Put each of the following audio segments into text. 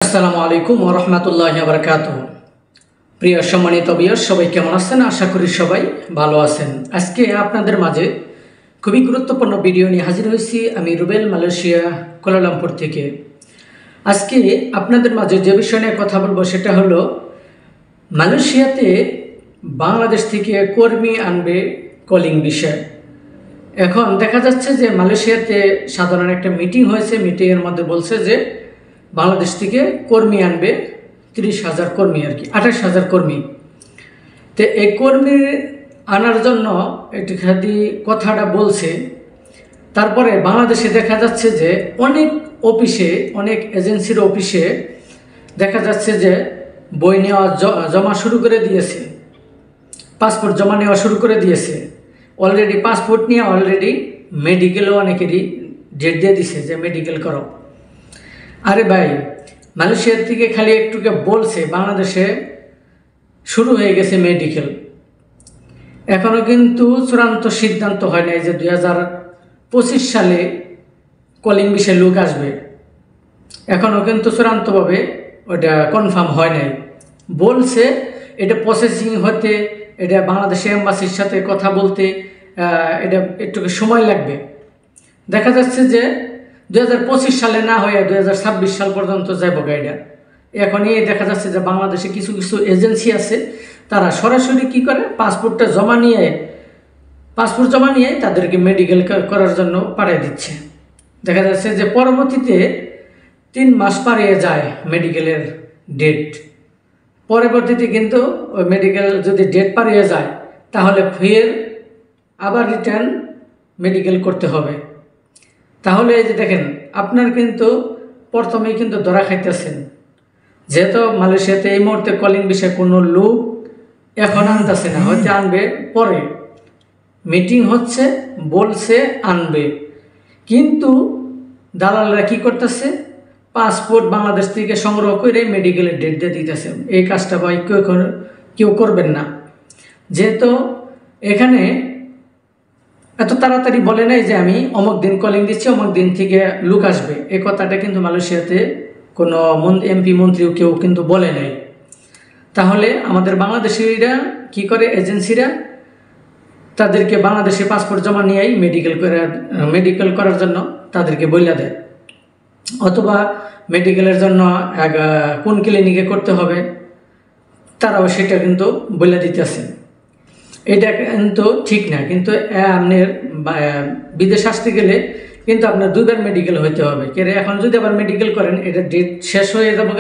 আসসালামু আলাইকুম ওয়া রাহমাতুল্লাহি ওয়া বারাকাতুহু। প্রিয় সম্মানিত ভিউয়ার, সবাই কেমন আছেন? আশা করি সবাই ভালো আছেন। আজকে আপনাদের মাঝে খুবই গুরুত্বপূর্ণ ভিডিও নিয়ে হাজির হয়েছি আমি রুবেল, মালয়েশিয়া কুয়ালালামপুর থেকে। আজকে আপনাদের মাঝে যে বিষয় নিয়ে কথা বলবো সেটা হলো মালয়েশিয়াতে বাংলাদেশ থেকে কর্মী আনবে কলিং বিষয়। এখন দেখা যাচ্ছে যে মালয়েশিয়াতে সাধারণ একটা মিটিং হয়েছে, মিটিংয়ের মধ্যে বলছে যে বাংলাদেশ থেকে কর্মী আনবে 30,000 কর্মী, আর কি 28,000 কর্মী। তো এই কর্মী আনার জন্য একটি খাদি কথাটা বলছে। তারপরে বাংলাদেশে দেখা যাচ্ছে যে অনেক অফিসে, অনেক এজেন্সির অফিসে দেখা যাচ্ছে যে বই নেওয়া জমা শুরু করে দিয়েছে, পাসপোর্ট জমা নেওয়া শুরু করে দিয়েছে। অলরেডি পাসপোর্ট নিয়ে অলরেডি মেডিকেলও অনেকেরই ডেট দিয়ে দিছে যে মেডিকেল করো। আরে ভাই, মালয়েশিয়ার থেকে খালি একটুকে বলছে, বাংলাদেশে শুরু হয়ে গেছে মেডিকেল। এখনও কিন্তু চূড়ান্ত সিদ্ধান্ত হয় নাই যে 2025 সালে কলিং বিষয়ে লোক আসবে। এখনও কিন্তু চূড়ান্তভাবে ওটা কনফার্ম হয় নাই। বলছে এটা প্রসেসিং হতে, এটা বাংলাদেশের এম্বাসির সাথে কথা বলতে এটা একটু সময় লাগবে। দেখা যাচ্ছে যে 2025 সালে না হয়ে 2026 সাল পর্যন্ত যাইব গাইডা। এখনই দেখা যাচ্ছে যে বাংলাদেশে কিছু কিছু এজেন্সি আছে, তারা সরাসরি কি করে, পাসপোর্ট জমা নিয়ে তাদেরকে মেডিকেল করার জন্য পাঠিয়ে দিচ্ছে। দেখা যাচ্ছে যে পরবর্তীতে 3 মাস পারিয়ে যায় মেডিকেলের ডেট। পরবর্তীতে কিন্তু ওই মেডিকেল যদি ডেট পারিয়ে যায় তাহলে ফের আবার রিটার্ন মেডিকেল করতে হবে। তাহলে এই যে দেখেন, আপনার কিন্তু প্রথমেই কিন্তু ধরা খাইতেছেন। যেহেতু মালয়েশিয়াতে এই মুহূর্তে কলিং বিষয়ে কোনো লোক এখন আনতেছে না, হয়তো আনবে পরে। মিটিং হচ্ছে, বলছে আনবে, কিন্তু দালালরা কি করতেছে, পাসপোর্ট বাংলাদেশ থেকে সংগ্রহ করে মেডিকেলের ডেট দিয়ে দিতেছে। এই কাজটা ভাই কেউ করবেন না। যেহেতু এখানে এত তাড়াতাড়ি বলে নাই যে আমি অমুক দিন কলিং দিচ্ছি, অমুক দিন থেকে লোক আসবে। এই কথাটা কিন্তু মালয়েশিয়াতে কোনো এমপি মন্ত্রীও কেউ কিন্তু বলে নাই। তাহলে আমাদের বাংলাদেশিরা কি করে, এজেন্সিরা তাদেরকে বাংলাদেশে পাসপোর্ট জমা নিয়েই মেডিকেল করার জন্য তাদেরকে বইলা দেয়, অথবা মেডিকেলের জন্য কোন ক্লিনিকে করতে হবে তারাও সেটা কিন্তু বলে দিতেছে। এটা কিন্তু ঠিক না। কিন্তু আপনার বিদেশ আসতে গেলে কিন্তু আপনার 2 বার মেডিকেল হইতে হবে। এখন যদি আবার মেডিকেল করেন, এটা ডেট শেষ হয়ে যাবে,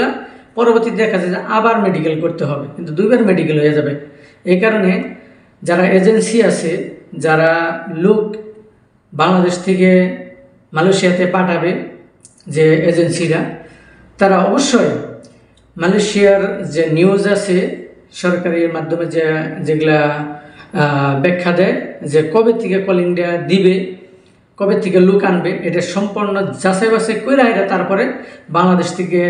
পরবর্তীতে দেখা যায় যে আবার মেডিকেল করতে হবে, কিন্তু 2 বার মেডিকেল হয়ে যাবে। এই কারণে যারা এজেন্সি আছে, যারা লোক বাংলাদেশ থেকে মালয়েশিয়াতে পাঠাবে, যে এজেন্সিরা, তারা অবশ্যই মালয়েশিয়ার যে নিউজ আছে সরকারের মাধ্যমে যেগুলা ব্যাখ্যা দেয় যে কবে থেকে কলিংটা দিবে, কবে থেকে লোক আনবে, এটা সম্পূর্ণ যাচাই বাছাই করে এটা তারপরে বাংলাদেশ থেকে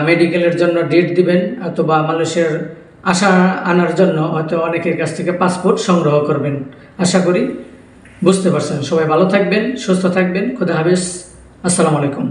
মেডিকেলের জন্য ডেট দিবেন, অথবা মালয়েশিয়ার আনার জন্য হয়তো অনেকের কাছ থেকে পাসপোর্ট সংগ্রহ করবেন। আশা করি বুঝতে পারছেন। সবাই ভালো থাকবেন, সুস্থ থাকবেন। খোদা হাফেজ। আসসালামু আলাইকুম।